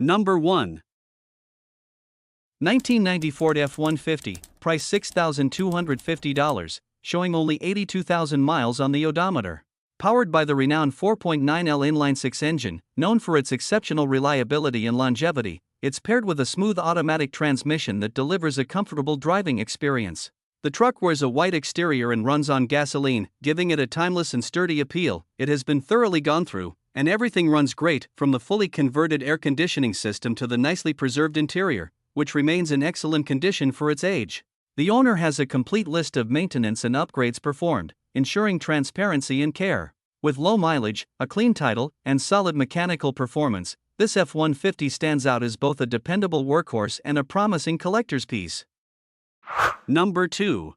Number 1. 1990 Ford F150, price $6,250, showing only 82,000 miles on the odometer. Powered by the renowned 4.9L inline-six engine, known for its exceptional reliability and longevity, it's paired with a smooth automatic transmission that delivers a comfortable driving experience. The truck wears a white exterior and runs on gasoline, giving it a timeless and sturdy appeal. It has been thoroughly gone through, and everything runs great, from the fully converted air conditioning system to the nicely preserved interior, which remains in excellent condition for its age. The owner has a complete list of maintenance and upgrades performed, ensuring transparency and care. With low mileage, a clean title, and solid mechanical performance, this F-150 stands out as both a dependable workhorse and a promising collector's piece. Number 2.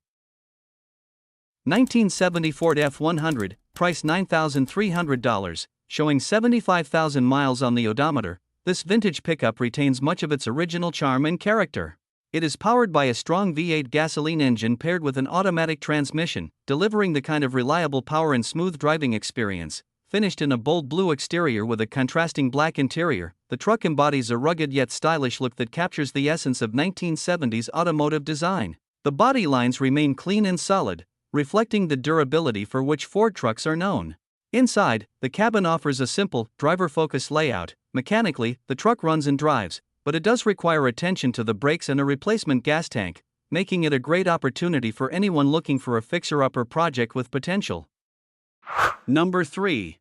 1970 Ford F100, price $9,300, showing 75,000 miles on the odometer. This vintage pickup retains much of its original charm and character. It is powered by a strong V8 gasoline engine paired with an automatic transmission, delivering the kind of reliable power and smooth driving experience. Finished in a bold blue exterior with a contrasting black interior, the truck embodies a rugged yet stylish look that captures the essence of 1970s automotive design. The body lines remain clean and solid, reflecting the durability for which Ford trucks are known. Inside, the cabin offers a simple, driver-focused layout. Mechanically, the truck runs and drives, but it does require attention to the brakes and a replacement gas tank, making it a great opportunity for anyone looking for a fixer-upper project with potential. Number 3.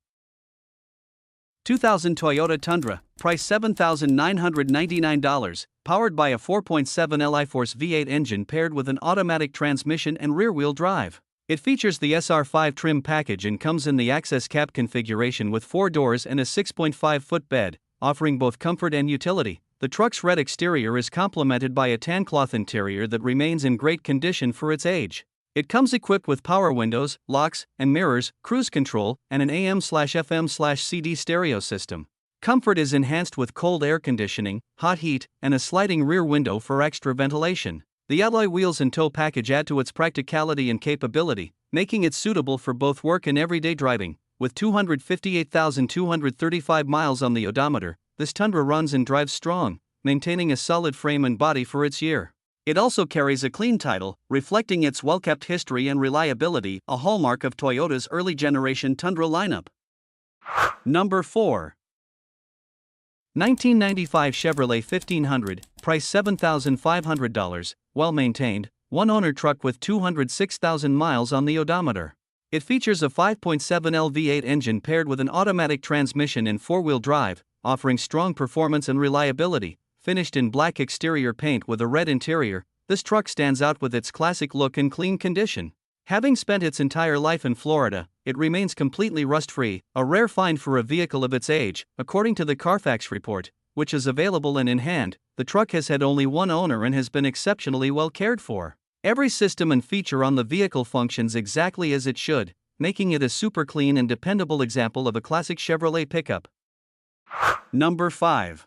2000 Toyota Tundra, price $7,999, powered by a 4.7L iForce V8 engine paired with an automatic transmission and rear-wheel drive. It features the SR5 trim package and comes in the access cab configuration with 4 doors and a 6.5-foot bed, offering both comfort and utility. The truck's red exterior is complemented by a tan cloth interior that remains in great condition for its age. It comes equipped with power windows, locks, and mirrors, cruise control, and an AM/FM/CD stereo system. Comfort is enhanced with cold air conditioning, hot heat, and a sliding rear window for extra ventilation. The alloy wheels and tow package add to its practicality and capability, making it suitable for both work and everyday driving. With 258,235 miles on the odometer, this Tundra runs and drives strong, maintaining a solid frame and body for its year. It also carries a clean title, reflecting its well-kept history and reliability, a hallmark of Toyota's early-generation Tundra lineup. Number 4. 1995 Chevrolet 1500, price $7,500, well-maintained, one-owner truck with 206,000 miles on the odometer. It features a 5.7L V8 engine paired with an automatic transmission and four-wheel drive, offering strong performance and reliability. Finished in black exterior paint with a red interior, this truck stands out with its classic look and clean condition. Having spent its entire life in Florida, it remains completely rust-free, a rare find for a vehicle of its age. According to the Carfax report, which is available and in hand, the truck has had only one owner and has been exceptionally well cared for. Every system and feature on the vehicle functions exactly as it should, making it a super clean and dependable example of a classic Chevrolet pickup. Number 5.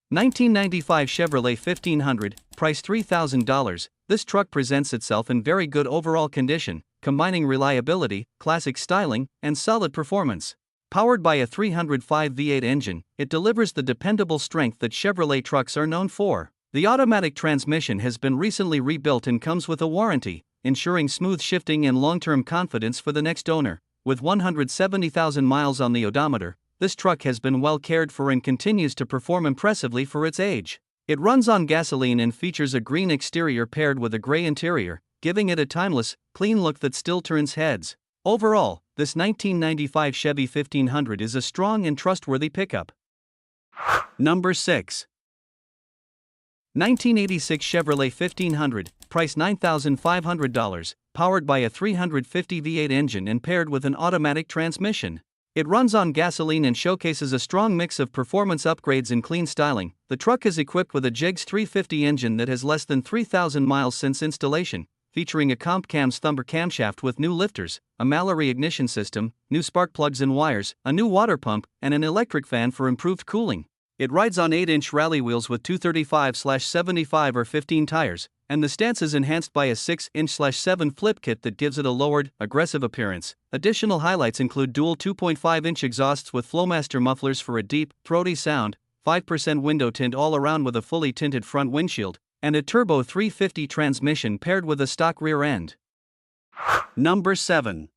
1995 Chevrolet 1500, price $3,000. This truck presents itself in very good overall condition, combining reliability, classic styling, and solid performance. Powered by a 305 V8 engine, it delivers the dependable strength that Chevrolet trucks are known for. The automatic transmission has been recently rebuilt and comes with a warranty, ensuring smooth shifting and long-term confidence for the next owner. With 170,000 miles on the odometer, this truck has been well cared for and continues to perform impressively for its age. It runs on gasoline and features a green exterior paired with a gray interior, giving it a timeless, clean look that still turns heads. Overall, this 1995 Chevy 1500 is a strong and trustworthy pickup. Number 6. 1986 Chevrolet 1500, price $9,500, powered by a 350 V8 engine and paired with an automatic transmission. It runs on gasoline and showcases a strong mix of performance upgrades and clean styling. The truck is equipped with a JIGS 350 engine that has less than 3,000 miles since installation, featuring a comp cams thumper camshaft with new lifters, a Mallory ignition system, new spark plugs and wires, a new water pump, and an electric fan for improved cooling. It rides on 8-inch rally wheels with 235/75 or 15 tires, and the stance is enhanced by a 6-inch/7 flip kit that gives it a lowered, aggressive appearance. Additional highlights include dual 2.5-inch exhausts with Flowmaster mufflers for a deep, throaty sound, 5% window tint all around with a fully tinted front windshield, and a turbo 350 transmission paired with a stock rear end. Number 7.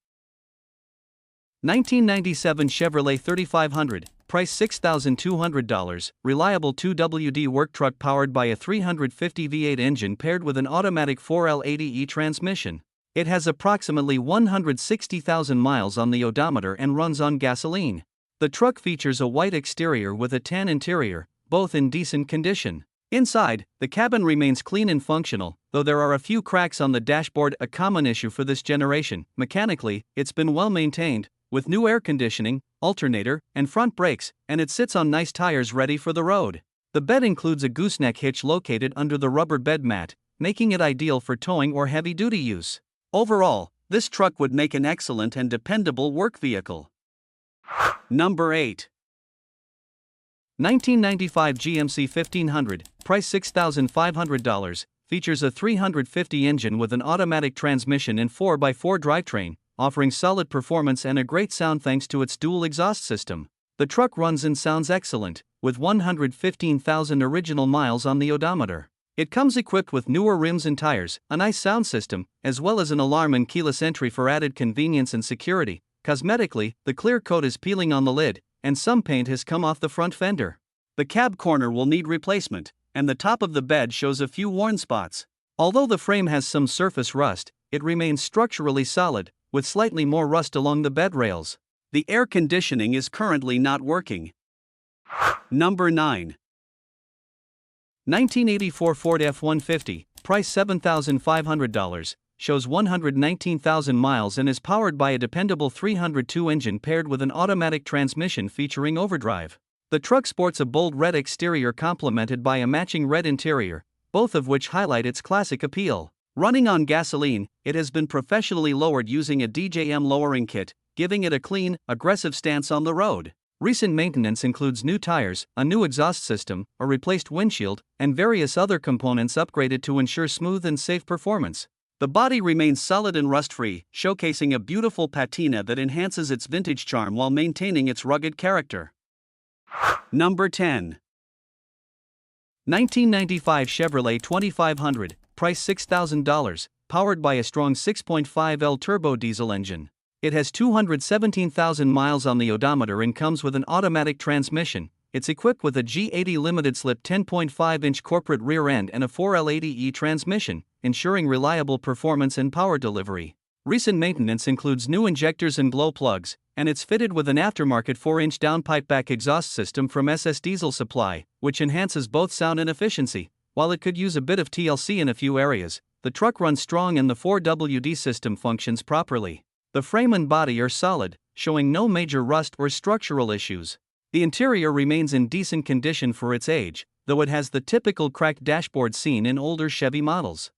1997 Chevrolet 3500, price $6,200, reliable 2WD work truck powered by a 350 V8 engine paired with an automatic 4L80E transmission. It has approximately 160,000 miles on the odometer and runs on gasoline. The truck features a white exterior with a tan interior, both in decent condition. Inside, the cabin remains clean and functional, though there are a few cracks on the dashboard, a common issue for this generation. Mechanically, it's been well maintained, with new air conditioning, alternator, and front brakes, and it sits on nice tires ready for the road. The bed includes a gooseneck hitch located under the rubber bed mat, making it ideal for towing or heavy-duty use. Overall, this truck would make an excellent and dependable work vehicle. Number 8. 1995 GMC 1500, price $6,500, features a 350 engine with an automatic transmission and 4x4 drivetrain, offering solid performance and a great sound thanks to its dual exhaust system. The truck runs and sounds excellent, with 115,000 original miles on the odometer. It comes equipped with newer rims and tires, a nice sound system, as well as an alarm and keyless entry for added convenience and security. Cosmetically, the clear coat is peeling on the lid, and some paint has come off the front fender. The cab corner will need replacement, and the top of the bed shows a few worn spots. Although the frame has some surface rust, it remains structurally solid, with slightly more rust along the bed rails. The air conditioning is currently not working. Number 9. 1984 Ford F150, price $7,500, shows 119,000 miles and is powered by a dependable 302 engine paired with an automatic transmission featuring overdrive. The truck sports a bold red exterior complemented by a matching red interior, both of which highlight its classic appeal. Running on gasoline, it has been professionally lowered using a DJM lowering kit, giving it a clean, aggressive stance on the road. Recent maintenance includes new tires, a new exhaust system, a replaced windshield, and various other components upgraded to ensure smooth and safe performance. The body remains solid and rust-free, showcasing a beautiful patina that enhances its vintage charm while maintaining its rugged character. Number 10. 1995 Chevrolet 2500, price $6,000, powered by a strong 6.5L turbo diesel engine. It has 217,000 miles on the odometer and comes with an automatic transmission. It's equipped with a G80 limited slip 10.5-inch corporate rear end and a 4L80E transmission, ensuring reliable performance and power delivery. Recent maintenance includes new injectors and glow plugs, and it's fitted with an aftermarket 4-inch downpipeback exhaust system from SS Diesel Supply, which enhances both sound and efficiency. While it could use a bit of TLC in a few areas, the truck runs strong and the 4WD system functions properly. The frame and body are solid, showing no major rust or structural issues. The interior remains in decent condition for its age, though it has the typical cracked dashboard seen in older Chevy models.